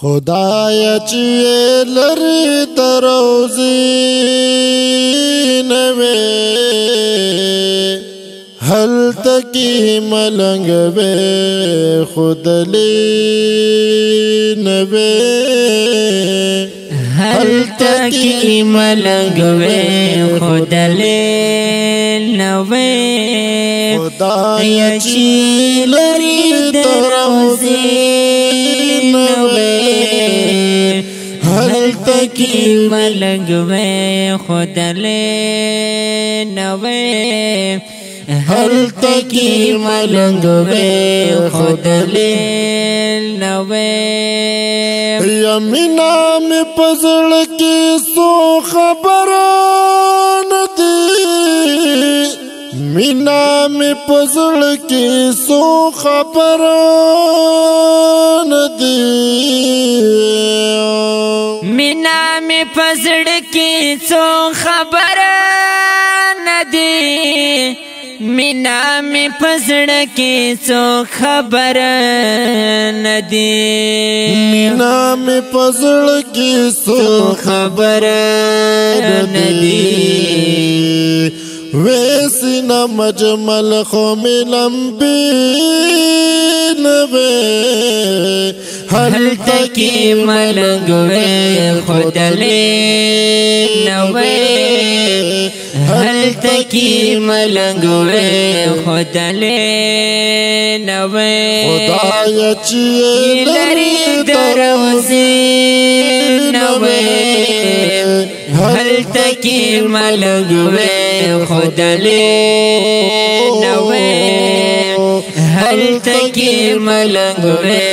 خدایا چې لری دروزی نوې هل تکی ملنګ وې خدلی نوې هل تکی ملنګ وې خدلی نوې خدایا چې لری دروزی هل تکی ملنګ وې خدلی نوې هل تکی ملنګ وې خدلی نوې یمینا می پزړ کې سو خبران دي مینا می پزړ کې سو خبران دي مینا می پزړ کې سو خبران دي مینا می پزړ کې سو خبران دي مینا می پزړ کې سو خبران دي ویسنا مجمل خو ملمبی نوے هل تکی ملنګ وې خدلی نوې هل تکی ملنګ وې خدلی نوې خدایا چې لری دروزی نوې هل تکی ملنګ وې خدلی نوې هل تکی ملنګ وې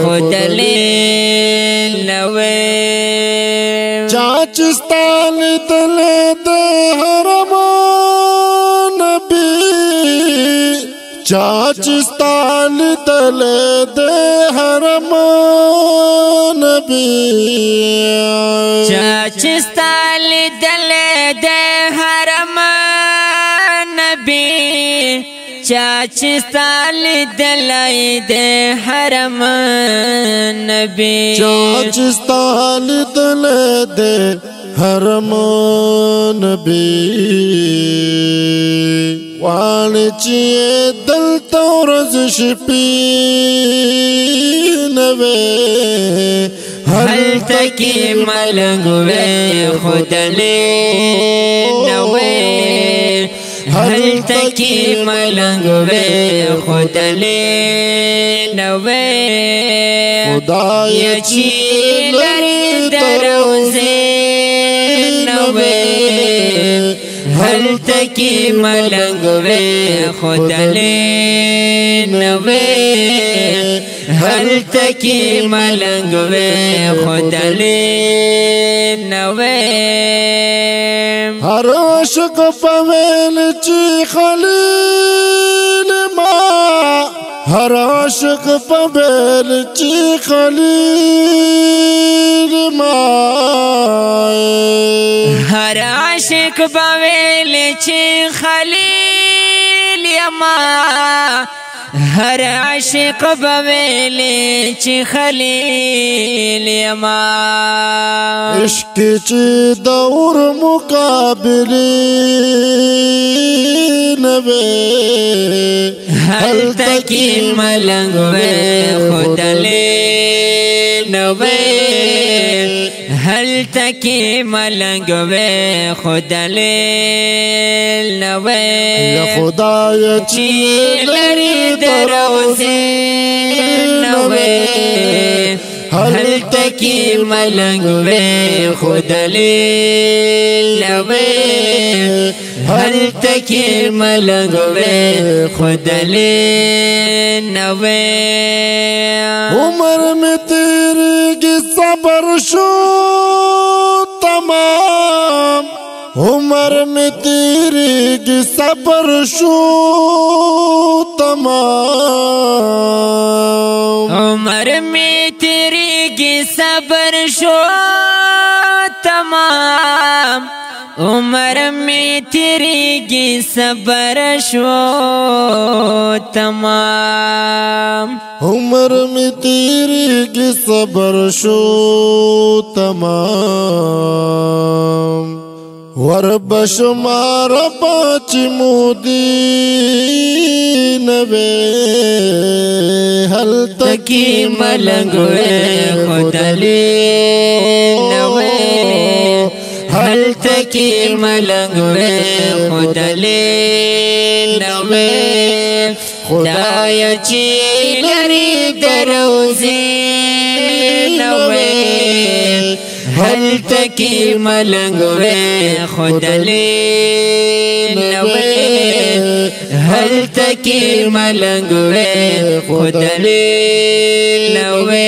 خدلی نوې چاچستان دل د حرم نبی چاچستان دل د حرم نبی چاچستان دل د حرم نبی چاچستان دلای د حرم نبی چاچستان دل د حرم نبی وان چې دل تورز شپی نوې هل تکی ملنګ وې خدلی نوې هل تکی ملنګ وې خدلی نوې خدایا چې لری دروزی نوې هل تکی ملنګ وې خدلی نوې هل تکی ملنګ وې خدلی نوې هر عاشق په ویل چې خلیل ما هر عاشق په ویل چې خلیل ما هر عاشق په ویل چې خلیل ما هر عاشق بویل چې خلیل ما عشق چې دور مقابله نوې هل تکی ملنګ وې خدلی نوې هل تکی ملنګ وې خدلی نوې خدایا چې لری دروزی نوې هل تکی ملنګ وې خدلی نوې هل تکی ملنګ وې خدلی نوې عمر میں تیرے صبر شو تمام عمر میں تیرے صبر شو تمام عمر میں تیرے صبر شو تمام عمر می تیریږي صبر شو تمام عمر می تیریږي صبر شو تمام وربشمار پاچ مودی نوے حل تکی ملنگوے خودلی نوے حل تکی ملنگوے خودلی نوے خدای چی لری دروزی نوے حل تکی ملنگوے خودلی نوے حل تکی ملنگوے خودلی نوے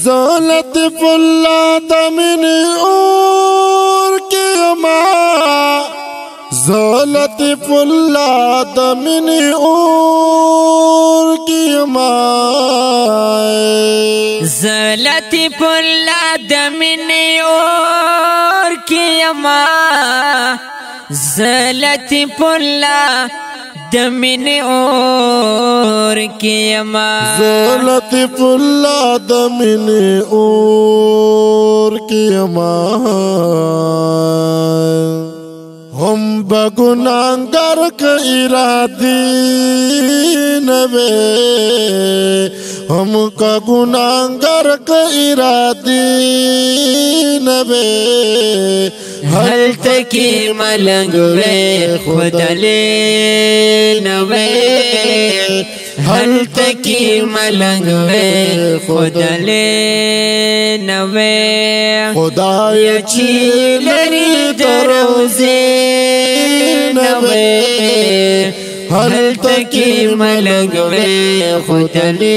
لطف اللہ دمن اور کے ما لطف اللہ دمن اور کی ما لطف اللہ دمن اور کی ما لطف اللہ دمن اور کی ما لطف اللہ دمن اور کی ما ہم بگناہگار کا ارادی نوے ہم کا گناہگار کا ارادی نوے حل تکی ملنگوے خودلی نوے حل تکی ملنگوے خودلی نوے خدای چی لری دروزی نوے حل تکی ملنگوے خودلی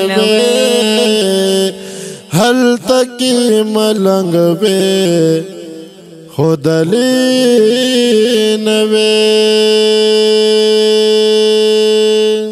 نوے حل تکی ملنگ بے خودلی نوے